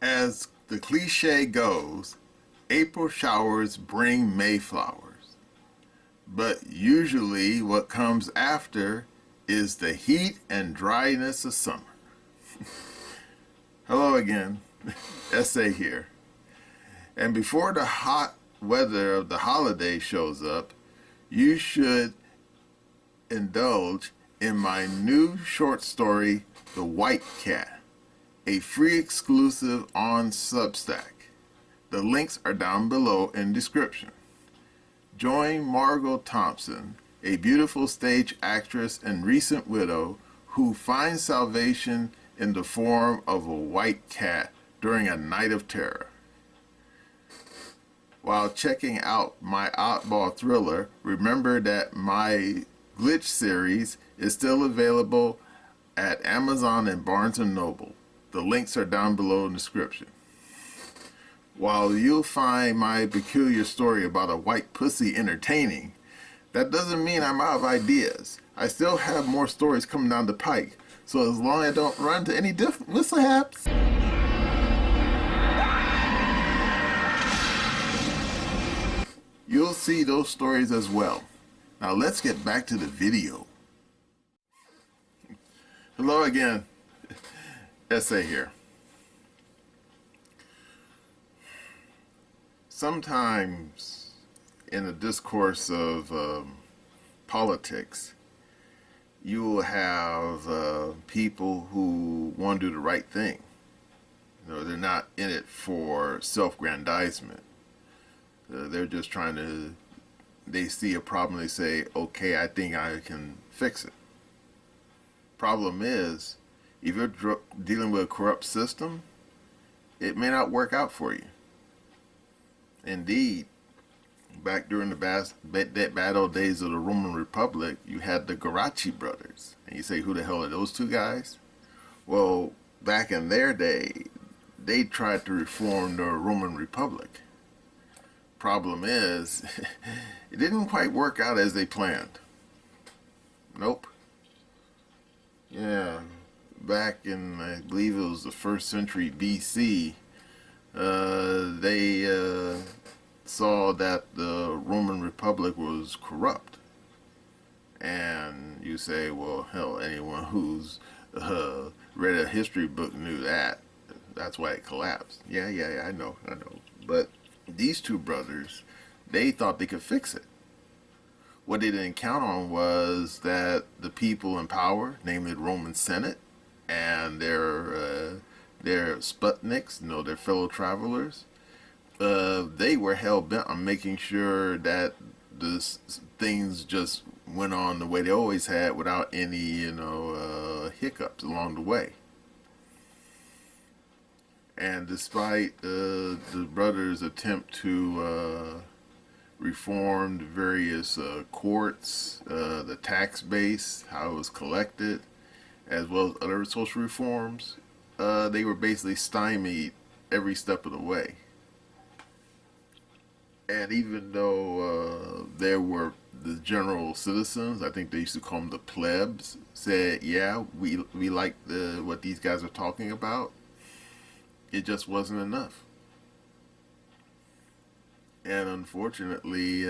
As the cliche goes, April showers bring May flowers. But usually what comes after is the heat and dryness of summer. Hello again, Essay here. And before the hot weather of the holiday shows up, you should indulge in my new short story, The White Cat, a free exclusive on Substack. The links are down below in description. Join Margot Thompson, a beautiful stage actress and recent widow who finds salvation in the form of a white cat during a night of terror. While checking out my oddball thriller, remember that my Glitch series is still available at Amazon and Barnes & Noble. The links are down below in the description. While you'll find my peculiar story about a white pussy entertaining, that doesn't mean I'm out of ideas. I still have more stories coming down the pike, so as long as I don't run into any mishaps, you'll see those stories as well. Now let's get back to the video. Hello again, Essay here. Sometimes in the discourse of politics, you will have people who want to do the right thing. You know, they're not in it for self-grandizement. They're just trying to, they see a problem, they say, okay, I think I can fix it. Problem is, if you're dealing with a corrupt system, it may not work out for you. Indeed, back during the bad old days of the Roman Republic, you had the Gracchi brothers. And you say, who the hell are those two guys? Well, back in their day, they tried to reform the Roman Republic. Problem is, it didn't quite work out as they planned. Nope. Yeah, back in, I believe it was the 1st century BC, they saw that the Roman Republic was corrupt. And you say, well, hell, anyone who's read a history book knew that. That's why it collapsed. Yeah, I know. But these two brothers, they thought they could fix it. What they didn't count on was that the people in power, namely the Roman Senate, and their Sputniks, you know, their fellow travelers, they were hell-bent on making sure that things just went on the way they always had without any, hiccups along the way. And despite the brothers' attempt to reform the various courts, the tax base, how it was collected, as well as other social reforms, they were basically stymied every step of the way. And even though there were the general citizens, I think they used to call them the plebs, said, yeah, we like what these guys are talking about, it just wasn't enough. And unfortunately,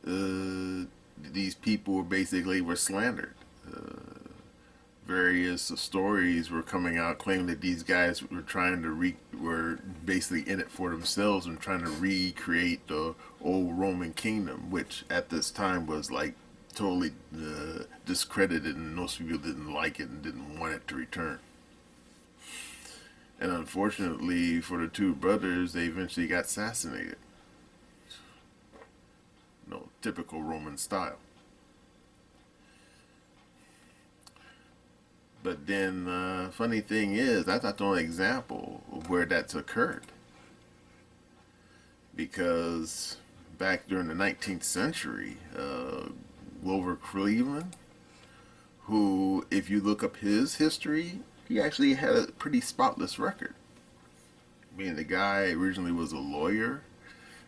these people basically were slandered. Various stories were coming out claiming that these guys were trying to were basically in it for themselves and trying to recreate the old Roman kingdom, which at this time was like totally discredited, and most people didn't like it and didn't want it to return. And unfortunately for the two brothers, they eventually got assassinated. No, typical Roman style. But then, funny thing is, that's not the only example of where that's occurred. Because back during the 19th century, Grover Cleveland, who, if you look up his history, he actually had a pretty spotless record. I mean, the guy originally was a lawyer,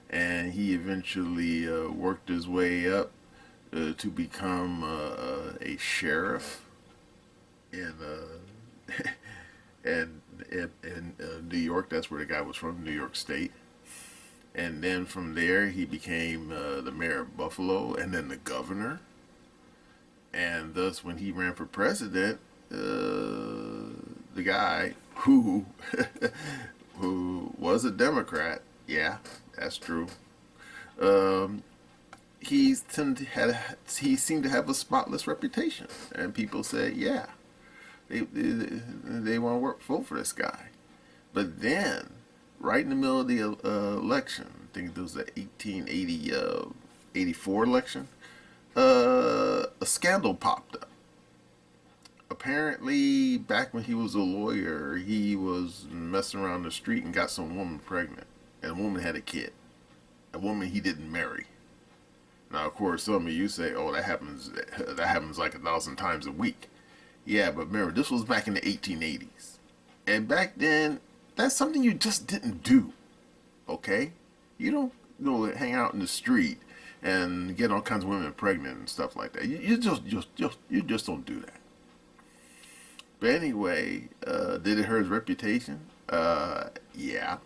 and he eventually worked his way up to become a sheriff. And in New York. That's where the guy was from, New York State. And then from there, he became the mayor of Buffalo and then the governor. And thus, when he ran for president, the guy who who was a Democrat, yeah, that's true. Um, he seemed to have a spotless reputation, and people said, yeah, they want to vote for this guy. But then, right in the middle of the election, I think it was the 1880 84 election, a scandal popped up. Apparently, back when he was a lawyer, he was messing around the street and got some woman pregnant, and the woman had a kid, a woman he didn't marry. Now, of course, some of you say, "Oh, that happens like 1,000 times a week." Yeah, but remember, this was back in the 1880s, and back then, that's something you just didn't do. Okay, you don't go hang out in the street and get all kinds of women pregnant and stuff like that. You just don't do that. But anyway, did it hurt his reputation? Yeah,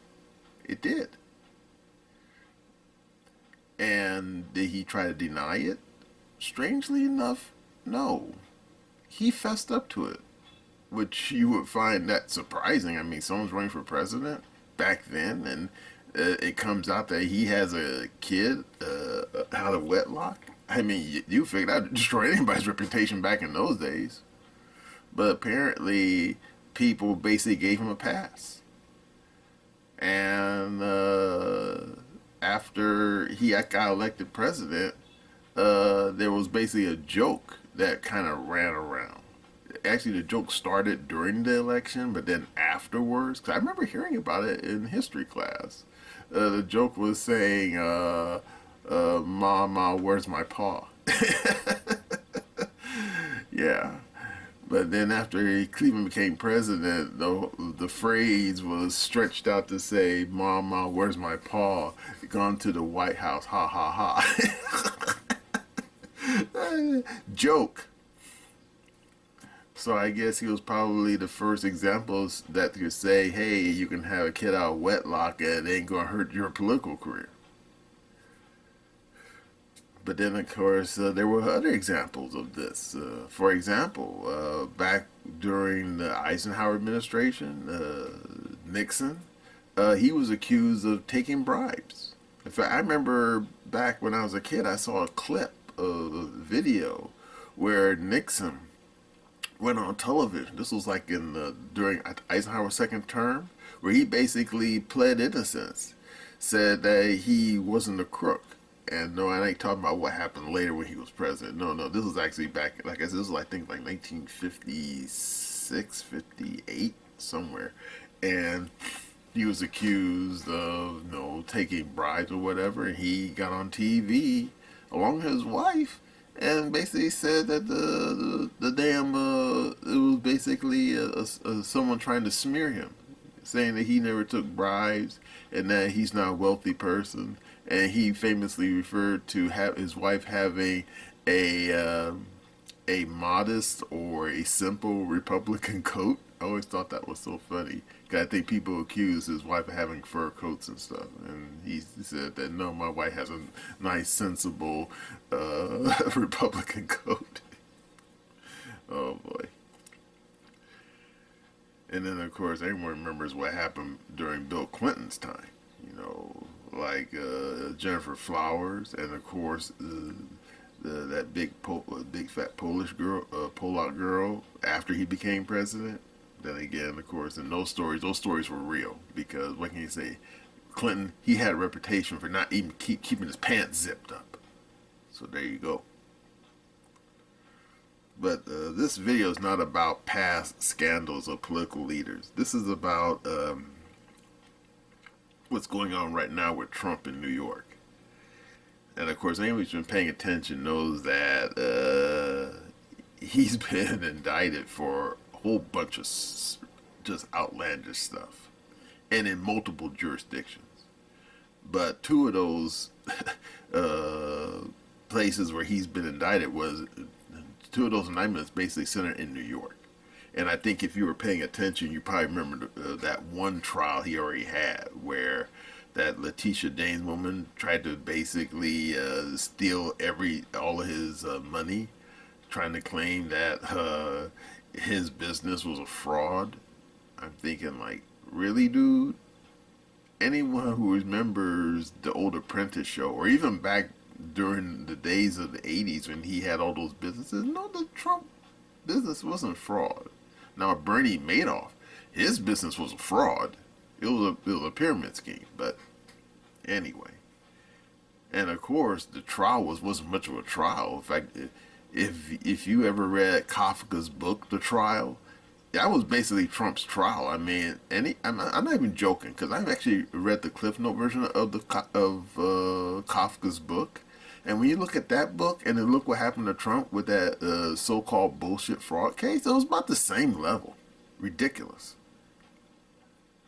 it did. And did he try to deny it? Strangely enough, no. He fessed up to it, which you would find that surprising. I mean, someone's running for president back then, and it comes out that he has a kid out of wedlock. I mean, you figured that would destroy anybody's reputation back in those days. But apparently, people basically gave him a pass. And after he got elected president, there was basically a joke that kind of ran around. Actually, the joke started during the election, but then afterwards, because I remember hearing about it in history class. The joke was saying, "Ma, where's my paw?" Yeah. But then after Cleveland became president, the phrase was stretched out to say, "Mama, where's my paw? Gone to the White House, ha ha ha." Joke. So I guess he was probably the first examples that could say, "Hey, you can have a kid out of wedlock and it ain't gonna hurt your political career." But then, of course, there were other examples of this. For example, back during the Eisenhower administration, Nixon, he was accused of taking bribes. In fact, I remember back when I was a kid, I saw a clip of a video where Nixon went on television. This was like during Eisenhower's second term, where he basically pled innocence, said that he wasn't a crook. And no, I ain't talking about what happened later when he was president. No, this was actually back, like I said, this was, I think, like 1956, 58, somewhere. And he was accused of, taking bribes or whatever. And he got on TV along with his wife and basically said that the damn, it was basically someone trying to smear him, saying that he never took bribes and that he's not a wealthy person. And he famously referred to his wife having a modest or a simple Republican coat. I always thought that was so funny. 'Cause I think people accuse his wife of having fur coats and stuff, and he said that no, my wife has a nice, sensible Republican coat. Oh boy! And then of course everyone remembers what happened during Bill Clinton's time. Like Jennifer Flowers, and of course that big fat Polish girl, Polak girl, after he became president. Then again, of course, and those stories were real, because what can you say? Clinton, he had a reputation for not even keeping his pants zipped up. So there you go. But this video is not about past scandals of political leaders. This is about what's going on right now with Trump in New York. And of course, anyone who's been paying attention knows that he's been indicted for a whole bunch of just outlandish stuff, and in multiple jurisdictions. But two of those places where he's been indicted two of those indictments basically centered in New York. And I think if you were paying attention, you probably remember that one trial he already had where that Letitia James woman tried to basically steal all of his money, trying to claim that his business was a fraud. I'm thinking, like, really, dude? Anyone who remembers the old Apprentice show, or even back during the days of the 80s when he had all those businesses, no, the Trump business wasn't fraud. Now, Bernie Madoff, his business was a fraud. It was a pyramid scheme. But anyway, and of course, the trial wasn't much of a trial. In fact, if you ever read Kafka's book, The Trial, that was basically Trump's trial. I mean, I'm not even joking because I've actually read the Cliff Note version of Kafka's book, and when you look at that book and then look what happened to Trump with that so-called bullshit fraud case, it was about the same level. Ridiculous.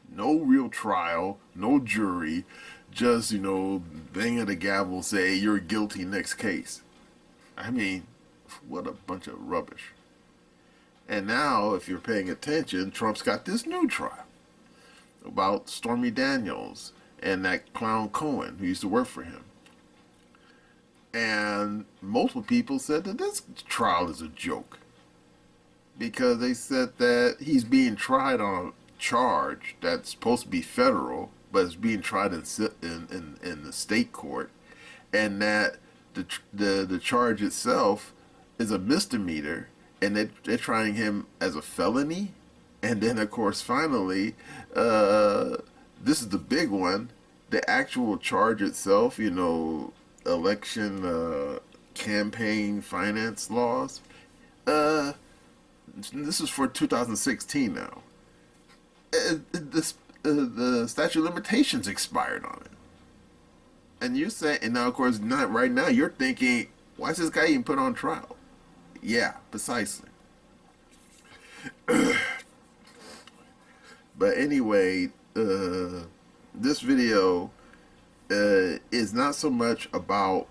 No real trial, no jury, just, bang at the gavel, say you're guilty, next case. I mean, what a bunch of rubbish. And now, if you're paying attention, Trump's got this new trial about Stormy Daniels and that clown Cohen who used to work for him. And multiple people said that this trial is a joke because they said that he's being tried on a charge that's supposed to be federal, but it's being tried in the state court, and that the charge itself is a misdemeanor, and they're trying him as a felony. And then, of course, finally, this is the big one, the actual charge itself, election campaign finance laws. This is for 2016 now. The statute of limitations expired on it. And you say, and now, of course, not right now, you're thinking, why is this guy even put on trial? Yeah, precisely. But anyway, this video is not so much about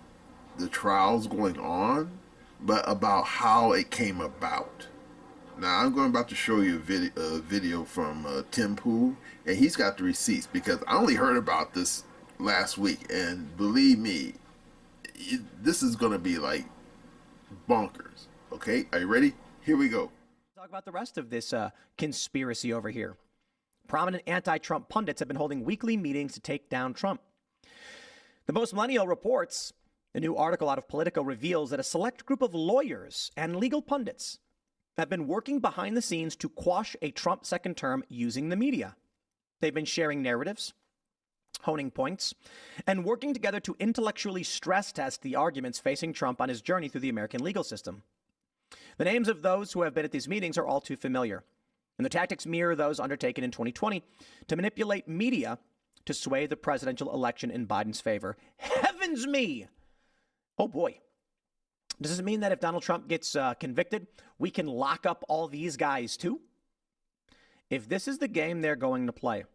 the trials going on, but about how it came about. Now, I'm about to show you a video from Tim Pool, and he's got the receipts because I only heard about this last week, and believe me, this is going to be like bonkers. Okay, are you ready? Here we go. Talk about the rest of this conspiracy over here. Prominent anti-Trump pundits have been holding weekly meetings to take down Trump. The Most Millennial reports, a new article out of Politico reveals that a select group of lawyers and legal pundits have been working behind the scenes to quash a Trump second term using the media. They've been sharing narratives, honing points, and working together to intellectually stress test the arguments facing Trump on his journey through the American legal system. The names of those who have been at these meetings are all too familiar, and the tactics mirror those undertaken in 2020 to manipulate media to sway the presidential election in Biden's favor. Heavens me! Oh boy. Does this mean that if Donald Trump gets convicted, we can lock up all these guys too? If this is the game they're going to play,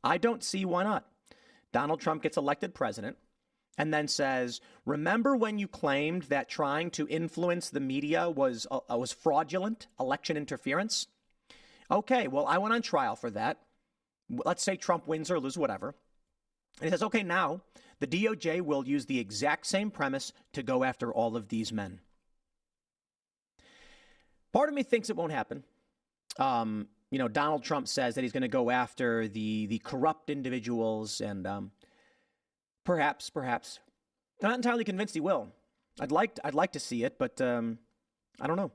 I don't see why not. Donald Trump gets elected president and then says, remember when you claimed that trying to influence the media was fraudulent election interference? Okay, well, I went on trial for that. Let's say Trump wins or loses, whatever. And he says, okay, now the DOJ will use the exact same premise to go after all of these men. Part of me thinks it won't happen. Donald Trump says that he's going to go after the corrupt individuals, and perhaps, I'm not entirely convinced he will. I'd like to see it, but I don't know.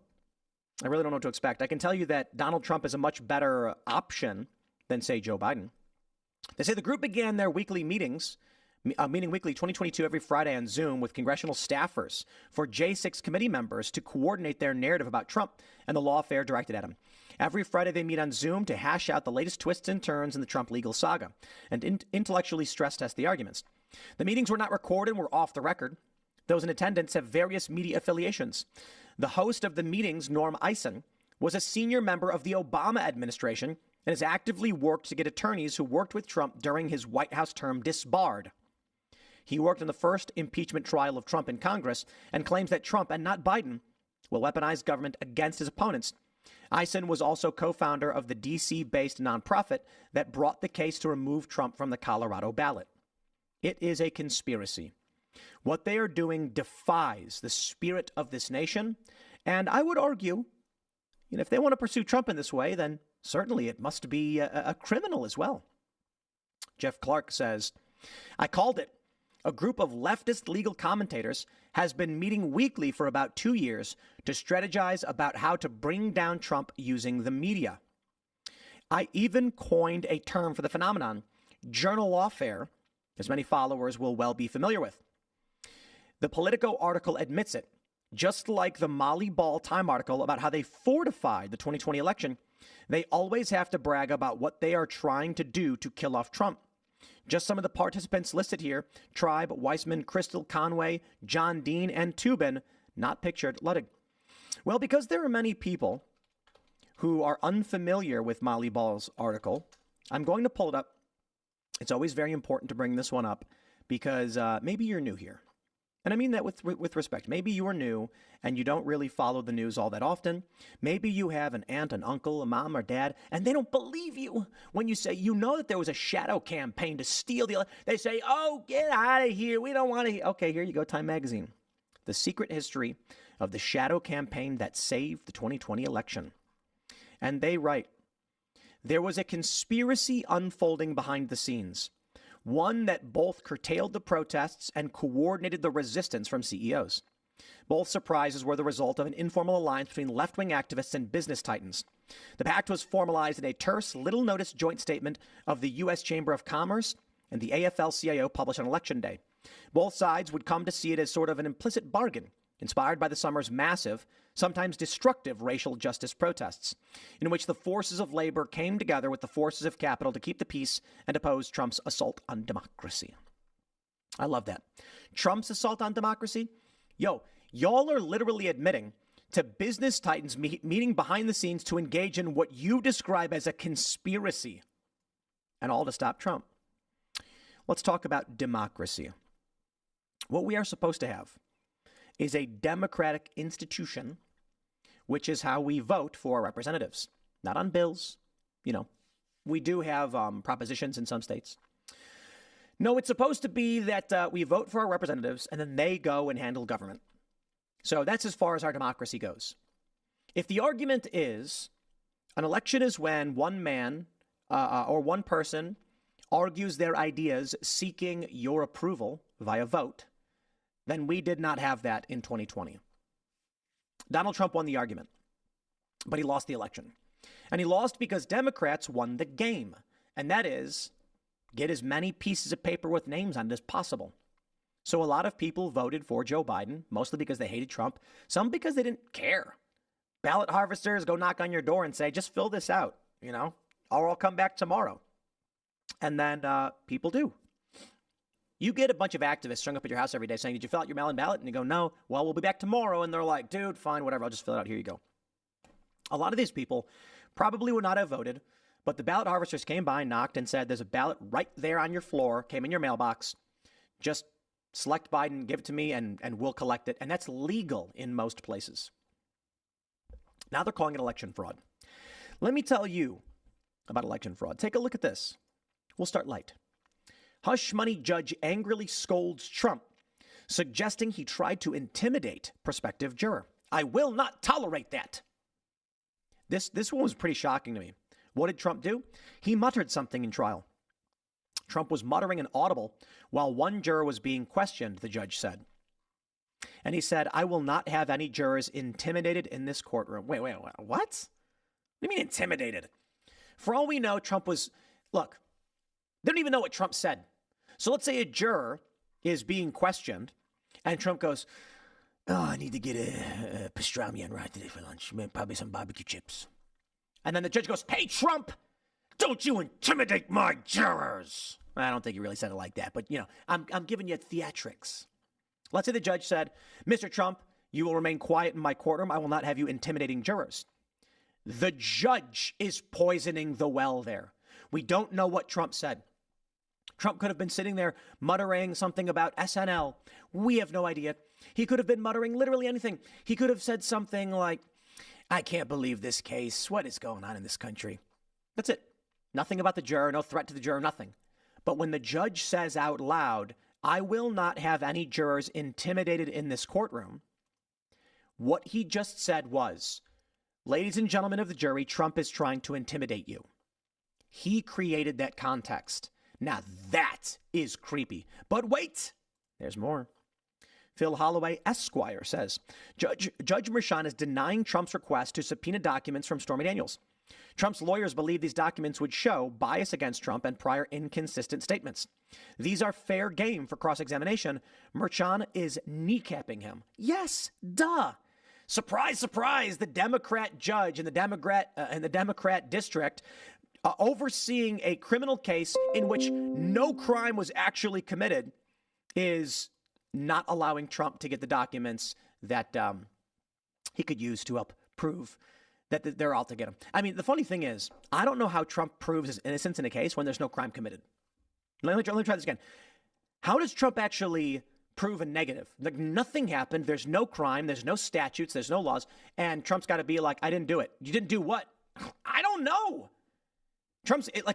I really don't know what to expect. I can tell you that Donald Trump is a much better option than, say, Joe Biden. They say the group began their weekly meetings, meeting weekly 2022 every Friday on Zoom with congressional staffers for J6 committee members to coordinate their narrative about Trump and the lawfare directed at him. Every Friday they meet on Zoom to hash out the latest twists and turns in the Trump legal saga and intellectually stress test the arguments. The meetings were not recorded and were off the record. Those in attendance have various media affiliations. The host of the meetings, Norm Eisen, was a senior member of the Obama administration and has actively worked to get attorneys who worked with Trump during his White House term disbarred. He worked on the first impeachment trial of Trump in Congress and claims that Trump, and not Biden, will weaponize government against his opponents Eisen was also co-founder of the D.C.-based nonprofit that brought the case to remove Trump from the Colorado ballot. It is a conspiracy. What they are doing defies the spirit of this nation, and I would argue, if they want to pursue Trump in this way, then certainly it must be a criminal as well. Jeff Clark says, I called it. A group of leftist legal commentators has been meeting weekly for about 2 years to strategize about how to bring down Trump using the media. I even coined a term for the phenomenon, journal lawfare, as many followers will well be familiar with. The Politico article admits it, just like the Molly Ball Time article about how they fortified the 2020 election. They always have to brag about what they are trying to do to kill off Trump. Just some of the participants listed here: Tribe, Weissman, Crystal, Conway, John Dean, and Tubin, not pictured, Ludwig. Well, because there are many people who are unfamiliar with Molly Ball's article, I'm going to pull it up. It's always very important to bring this one up because maybe you're new here. And I mean that with respect. Maybe you are new and you don't really follow the news all that often. Maybe you have an aunt, an uncle, a mom or dad, and they don't believe you when you say, that there was a shadow campaign to steal the. They say, oh, get out of here. We don't want to. Okay, here you go, Time Magazine. The secret history of the shadow campaign that saved the 2020 election. And they write, there was a conspiracy unfolding behind the scenes. One that both curtailed the protests and coordinated the resistance from CEOs. Both surprises were the result of an informal alliance between left-wing activists and business titans. The pact was formalized in a terse, little-noticed joint statement of the U.S. Chamber of Commerce and the AFL-CIO published on Election Day. Both sides would come to see it as sort of an implicit bargain, inspired by the summer's massive, sometimes destructive racial justice protests, in which the forces of labor came together with the forces of capital to keep the peace and oppose Trump's assault on democracy. I love that. Trump's assault on democracy? Y'all are literally admitting to business titans meeting behind the scenes to engage in what you describe as a conspiracy, and all to stop Trump. Let's talk about democracy. What we are supposed to have is a democratic institution, which is how we vote for representatives, not on bills. We do have propositions in some states. No, it's supposed to be that we vote for our representatives and then they go and handle government. So that's as far as our democracy goes. If the argument is an election is when one man or one person argues their ideas seeking your approval via vote, then we did not have that in 2020. Donald Trump won the argument, but he lost the election. And he lost because Democrats won the game, and that is get as many pieces of paper with names on it as possible. So a lot of people voted for Joe Biden, mostly because they hated Trump, some because they didn't care. Ballot harvesters go knock on your door and say, just fill this out, or I'll come back tomorrow. And then people do. You get a bunch of activists strung up at your house every day saying, did you fill out your mail-in ballot? And you go, no. Well, we'll be back tomorrow. And they're like, dude, fine, whatever. I'll just fill it out. Here you go. A lot of these people probably would not have voted, but the ballot harvesters came by, knocked, and said, there's a ballot right there on your floor, came in your mailbox. Just select Biden, give it to me, and we'll collect it. And that's legal in most places. Now they're calling it election fraud. Let me tell you about election fraud. Take a look at this. We'll start light. Hush money judge angrily scolds Trump, suggesting he tried to intimidate prospective juror. I will not tolerate that. This one was pretty shocking to me. What did Trump do? He muttered something in trial. Trump was muttering an audible while one juror was being questioned, the judge said. And he said, I will not have any jurors intimidated in this courtroom. Wait, what? What do you mean intimidated? For all we know, Trump was, look, they don't even know what Trump said. So let's say a juror is being questioned and Trump goes, I need to get a pastrami on rye today for lunch. Probably some barbecue chips. And then the judge goes, hey, Trump, don't you intimidate my jurors. I don't think he really said it like that, but, I'm giving you theatrics. Let's say the judge said, Mr. Trump, you will remain quiet in my courtroom. I will not have you intimidating jurors. The judge is poisoning the well there. We don't know what Trump said. Trump could have been sitting there muttering something about SNL. We have no idea. He could have been muttering literally anything. He could have said something like, I can't believe this case. What is going on in this country? That's it. Nothing about the juror, no threat to the juror, nothing. But when the judge says out loud, I will not have any jurors intimidated in this courtroom, what he just said was, ladies and gentlemen of the jury, Trump is trying to intimidate you. He created that context. Now that is creepy. But wait, there's more. Phil Holloway, Esquire, says, Judge Merchan is denying Trump's request to subpoena documents from Stormy Daniels. Trump's lawyers believe these documents would show bias against Trump and prior inconsistent statements. These are fair game for cross-examination. Merchan is kneecapping him. Yes, duh. Surprise, surprise, the Democrat judge in the Democrat district overseeing a criminal case in which no crime was actually committed is not allowing Trump to get the documents that he could use to help prove that they're out to get him. I mean, the funny thing is, I don't know how Trump proves his innocence in a case when there's no crime committed. Let me try this again. How does Trump actually prove a negative? Like, nothing happened. There's no crime. There's no statutes. There's no laws. And Trump's got to be like, I didn't do it. You didn't do what? I don't know.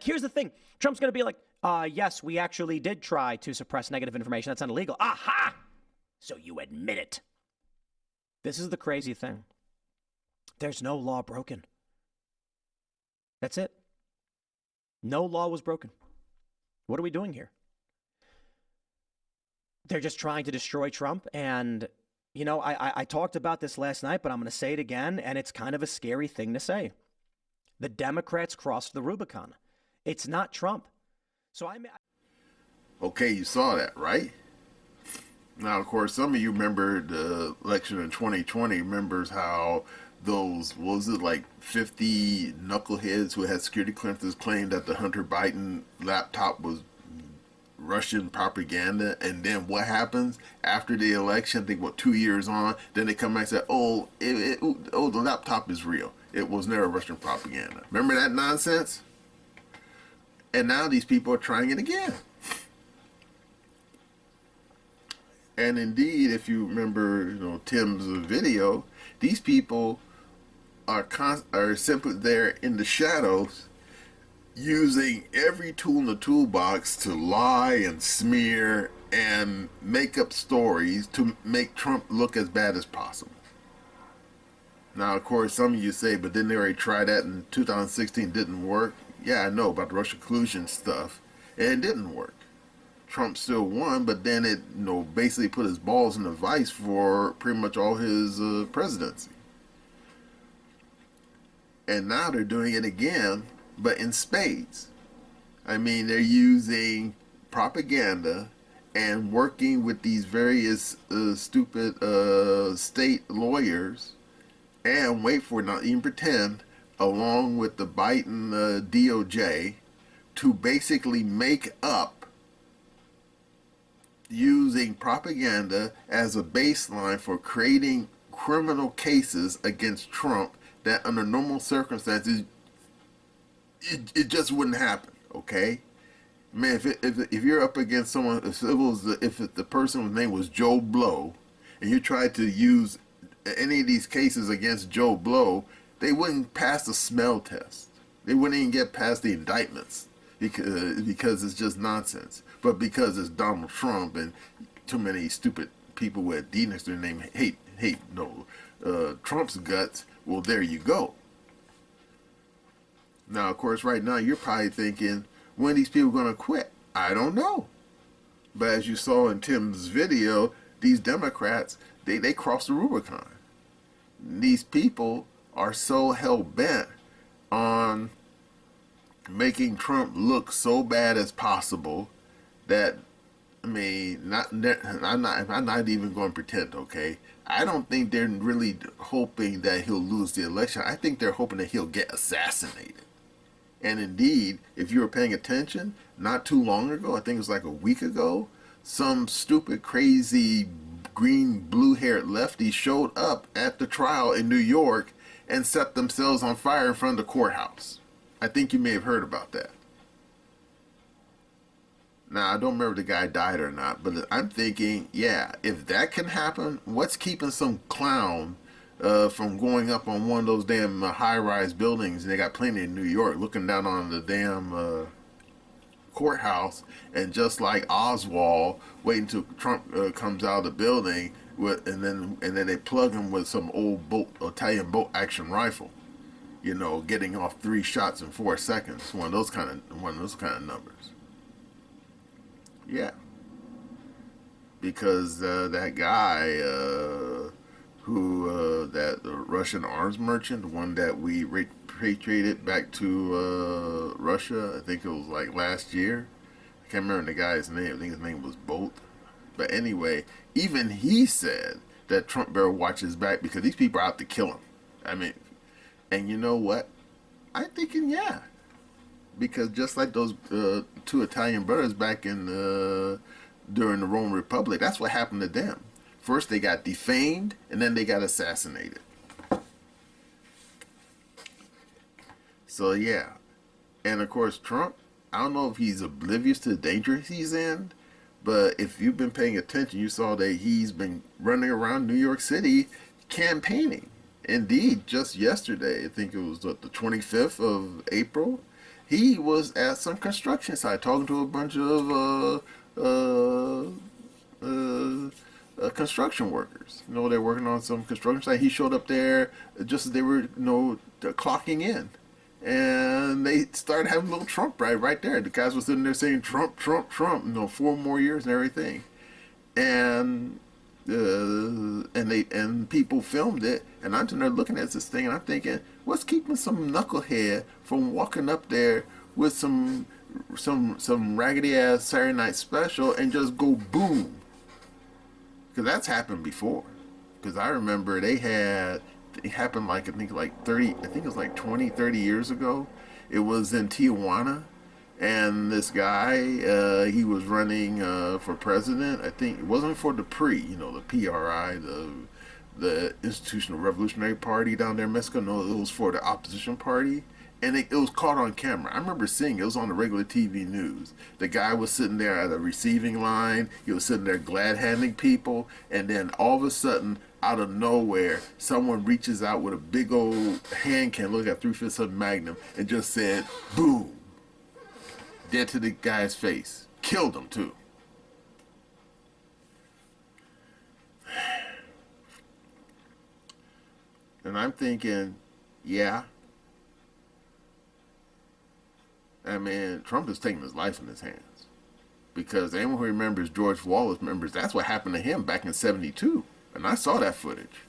Here's the thing. Trump's going to be like, yes, we actually did try to suppress negative information. That's not illegal. Aha! So you admit it. This is the crazy thing. There's no law broken. That's it. No law was broken. What are we doing here? They're just trying to destroy Trump. And, you know, I talked about this last night, but I'm going to say it again. And it's kind of a scary thing to say. The Democrats crossed the Rubicon. It's not Trump. Okay, you saw that, right? Now, of course, some of you remember the election in 2020, remembers how those, what was it, like 50 knuckleheads who had security clearances claimed that the Hunter Biden laptop was Russian propaganda. And then what happens after the election? I think, 2 years on, then they come back and say, the laptop is real. It was never Russian propaganda. Remember that nonsense? And now these people are trying it again. And indeed, if you remember, Tim's video, these people are simply there in the shadows, using every tool in the toolbox to lie and smear and make up stories to make Trump look as bad as possible. Now, of course, some of you say, but didn't they already try that in 2016? Didn't work. Yeah, I know about the Russia collusion stuff, and it didn't work. Trump still won, but then it, basically put his balls in the vice for pretty much all his presidency. And now they're doing it again, but in spades. I mean, they're using propaganda and working with these various stupid state lawyers, and wait for it, not even pretend, along with the Biden DOJ, to basically make up, using propaganda as a baseline for creating criminal cases against Trump that under normal circumstances it just wouldn't happen. Okay, man, if you're up against someone, if the person's name was Joe Blow, and you tried to use any of these cases against Joe Blow, they wouldn't pass the smell test. They wouldn't even get past the indictments because it's just nonsense. But because it's Donald Trump and too many stupid people with D next to their name hate Trump's guts, well, there you go. Now, of course, right now you're probably thinking, when are these people going to quit? I don't know. But as you saw in Tim's video, these Democrats, they crossed the Rubicon. These people are so hell-bent on making Trump look so bad as possible that, I mean, I'm not even going to pretend, okay? I don't think they're really hoping that he'll lose the election. I think they're hoping that he'll get assassinated. And indeed, if you were paying attention, not too long ago, I think it was like a week ago, some stupid, crazy, green, blue-haired lefty showed up at the trial in New York and set themselves on fire in front of the courthouse. I think you may have heard about that. Now, I don't remember if the guy died or not, but I'm thinking, yeah, if that can happen, what's keeping some clown from going up on one of those damn high-rise buildings, and they got plenty in New York, looking down on the damn courthouse, and just like Oswald, waiting until Trump comes out of the building, and then they plug him with some old Italian bolt action rifle, getting off 3 shots in 4 seconds. One of those kind of numbers. Yeah, because that guy that the Russian arms merchant, the one that we repatriated back to Russia, I think it was like last year. I can't remember the guy's name. I think his name was Bolt. But anyway, even he said that Trump better watch his back because these people are out to kill him. I mean, and you know what? I'm thinking, yeah. Because just like those 2 Italian brothers back in during the Roman Republic, that's what happened to them. First they got defamed, and then they got assassinated. So yeah. And of course Trump, I don't know if he's oblivious to the danger he's in, but if you've been paying attention, you saw that he's been running around New York City campaigning. Indeed, just yesterday, I think it was the 25th of April, he was at some construction site talking to a bunch of construction workers. They're working on some construction site. He showed up there just as they were, clocking in. And they started having a little Trump ride right there. The guys were sitting there saying Trump, Trump, Trump, 4 more years and everything. And people filmed it, and I'm sitting there looking at this thing, and I'm thinking, what's keeping some knucklehead from walking up there with some raggedy ass Saturday Night Special and just go boom? Because that's happened before. Because I remember it happened like, I think it was like 20, 30 years ago. It was in Tijuana. And this guy, he was running for president. I think it wasn't for the the PRI, the Institutional Revolutionary Party down there in Mexico. No, it was for the opposition party. And it was caught on camera. I remember seeing it. It was on the regular TV news. The guy was sitting there at a receiving line. He was sitting there glad-handing people. And then all of a sudden, out of nowhere, someone reaches out with a big old hand can, look at 3/5 Magnum, and just said, boom. Dead to the guy's face. Killed him, too. And I'm thinking, yeah. I mean, Trump is taking his life in his hands. Because anyone who remembers George Wallace remembers that's what happened to him back in 72. And I saw that footage.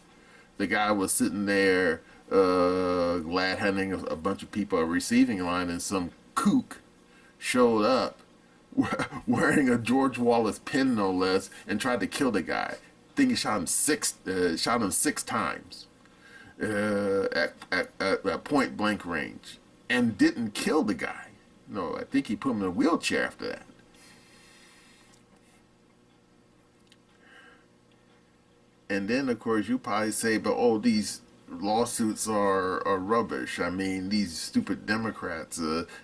The guy was sitting there glad-handing a bunch of people a receiving line, and some kook showed up wearing a George Wallace pin, no less, and tried to kill the guy. I think he shot him 6 times at point blank range, and didn't kill the guy. No, I think he put him in a wheelchair after that. And then, of course, you probably say, but these lawsuits are rubbish. I mean, these stupid Democrats,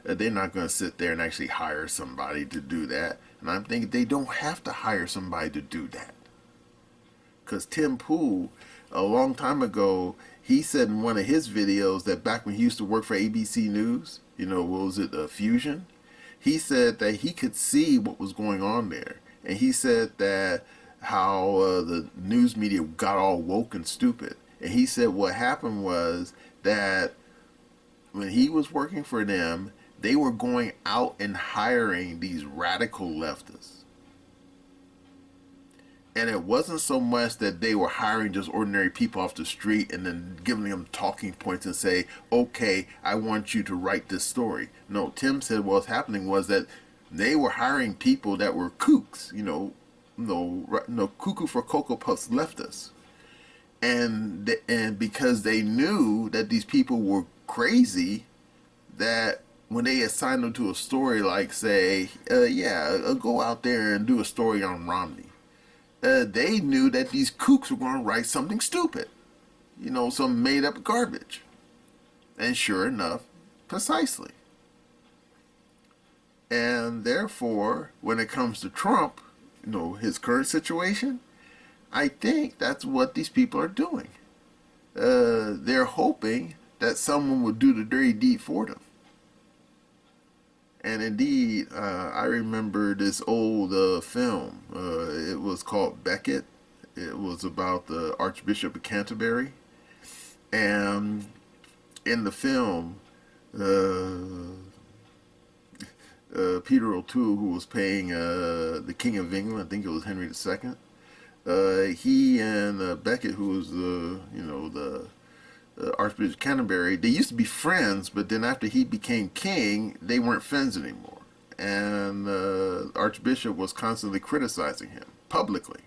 they're not going to sit there and actually hire somebody to do that. And I'm thinking they don't have to hire somebody to do that. Because Tim Pool, a long time ago, he said in one of his videos that back when he used to work for ABC News, what was it, Fusion? He said that he could see what was going on there. And he said that how the news media got all woke and stupid. And he said what happened was that when he was working for them, they were going out and hiring these radical leftists. And it wasn't so much that they were hiring just ordinary people off the street and then giving them talking points and say, okay, I want you to write this story. No, Tim said what was happening was that they were hiring people that were kooks, cuckoo for Cocoa Puffs leftists. And because they knew that these people were crazy, that when they assigned them to a story like, say, go out there and do a story on Romney, they knew that these kooks were going to write something stupid, some made-up garbage. And sure enough, precisely. And therefore, when it comes to Trump, his current situation, I think that's what these people are doing. they're hoping that someone will do the dirty deed for them. And indeed, I remember this old film. It was called Becket. It was about the Archbishop of Canterbury. And in the film, Peter O'Toole, who was playing the King of England, I think it was Henry II, he and Becket, who was the Archbishop of Canterbury, they used to be friends, but then after he became king, they weren't friends anymore. And Archbishop was constantly criticizing him publicly.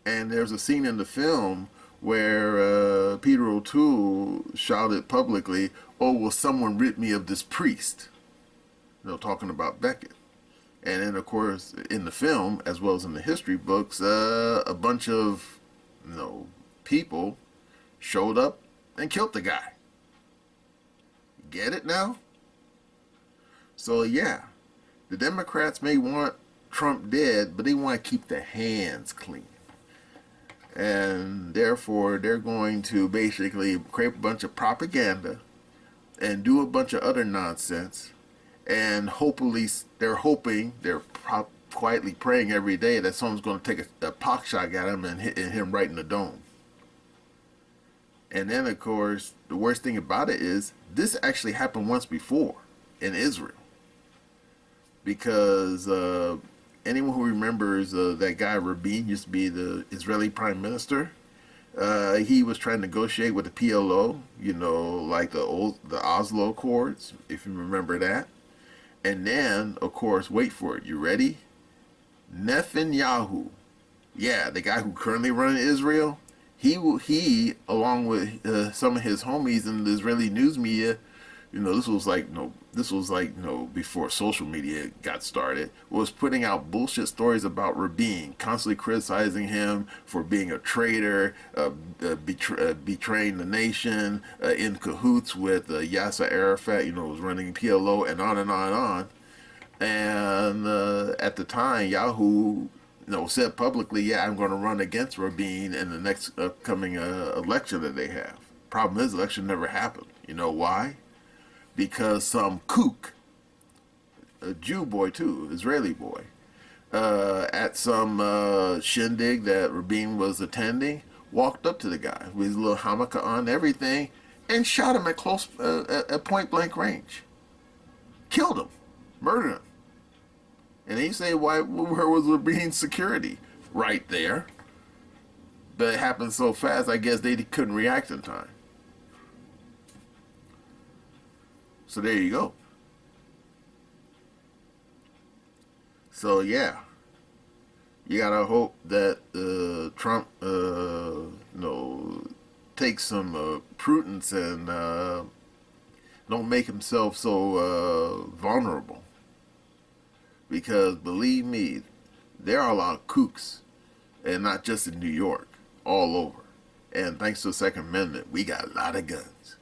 And there's a scene in the film where Peter O'Toole shouted publicly, "Oh, will someone rid me of this priest?" Talking about Becket. And then, of course, in the film, as well as in the history books, a bunch of people showed up and killed the guy. Get it now? So, yeah, the Democrats may want Trump dead, but they want to keep their hands clean. And therefore, they're going to basically create a bunch of propaganda and do a bunch of other nonsense. And hopefully, they're quietly praying every day that someone's going to take a pock shot at him and hit him right in the dome. And then, of course, the worst thing about it is this actually happened once before in Israel. Because anyone who remembers that guy Rabin used to be the Israeli prime minister, he was trying to negotiate with the PLO, like the Oslo Accords, if you remember that. And then, of course, wait for it. You ready? Netanyahu, the guy who currently runs Israel, he along with some of his homies in the Israeli news media, this was like before social media got started, was putting out bullshit stories about Rabin, constantly criticizing him for being a traitor, betraying the nation, in cahoots with Yasser Arafat, was running PLO, and on and on and on. And at the time, Yahoo said publicly, I'm going to run against Rabin in the next upcoming election that they have. Problem is, the election never happened. You know why? Because some kook, a Jew boy too, Israeli boy, at some shindig that Rabin was attending, walked up to the guy with his little hammock on, everything, and shot him at point blank range. Killed him, murdered him. And you say, where was Rabin's security? Right there. But it happened so fast, I guess they couldn't react in time. So there you go. So yeah, you gotta hope that Trump, takes some prudence and don't make himself so vulnerable. Because believe me, there are a lot of kooks, and not just in New York, all over. And thanks to the Second Amendment, we got a lot of guns.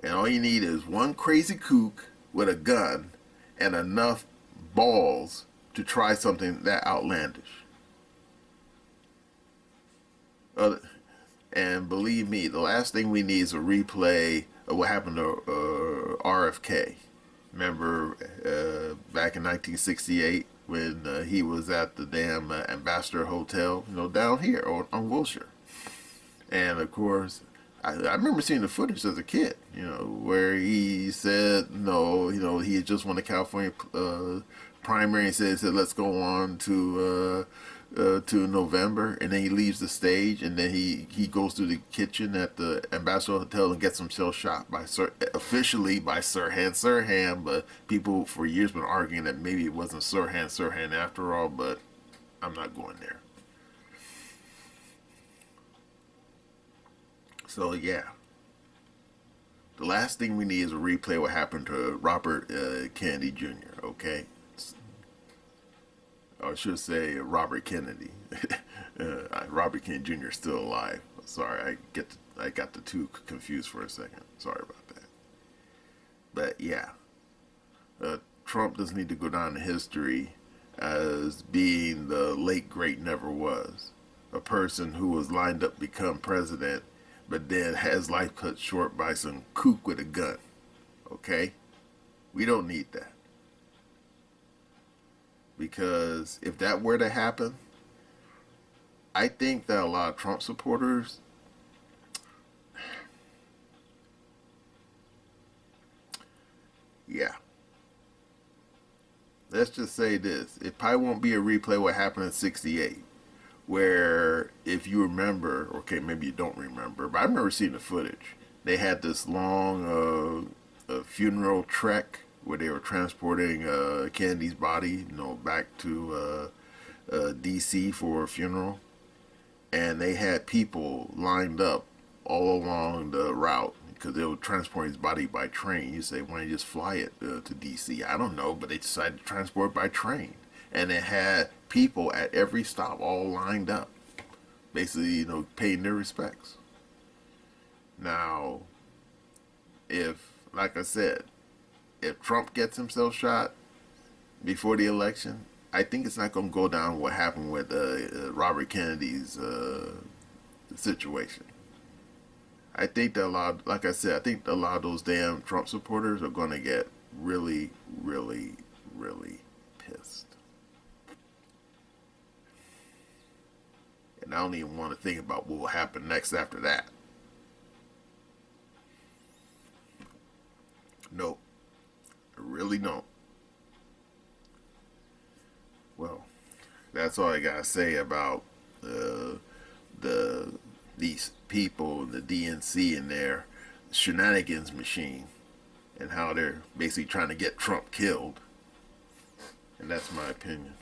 And all you need is one crazy kook with a gun and enough balls to try something that outlandish. And believe me, the last thing we need is a replay of what happened to RFK. Remember back in 1968 when he was at the damn Ambassador Hotel, down here on Wilshire. And of course, I remember seeing the footage as a kid, where he said, he had just won the California primary and said, let's go on to November, and then he leaves the stage, and then he goes to the kitchen at the Ambassador Hotel and gets himself shot officially by Sirhan Sirhan, but people for years been arguing that maybe it wasn't Sirhan after all, but I'm not going there. So yeah, the last thing we need is a replay of what happened to Robert Kennedy Jr., okay? Or I should say Robert Kennedy. Robert Kennedy Jr. is still alive. Sorry, I got the two confused for a second. Sorry about that. But yeah, Trump doesn't need to go down in history as being the late great never was. A person who was lined up to become president, but then has life cut short by some kook with a gun. Okay? We don't need that. Because if that were to happen, I think that a lot of Trump supporters, yeah. Let's just say this. It probably won't be a replay of what happened in 68. Where, if you remember, okay, maybe you don't remember, but I remember seeing the footage. They had this long funeral trek where they were transporting Kennedy's body, back to D.C. for a funeral. And they had people lined up all along the route because they were transporting his body by train. You say, why don't you just fly it to D.C.? I don't know, but they decided to transport it by train. And it had people at every stop all lined up, basically, paying their respects. Now, like I said, if Trump gets himself shot before the election, I think it's not going to go down what happened with Robert Kennedy's situation. I think that like I said, I think a lot of those damn Trump supporters are going to get really, really, really pissed. And I don't even want to think about what will happen next after that. Nope. I really don't. Well, that's all I gotta say about these people, the DNC and their shenanigans machine, and how they're basically trying to get Trump killed. And that's my opinion.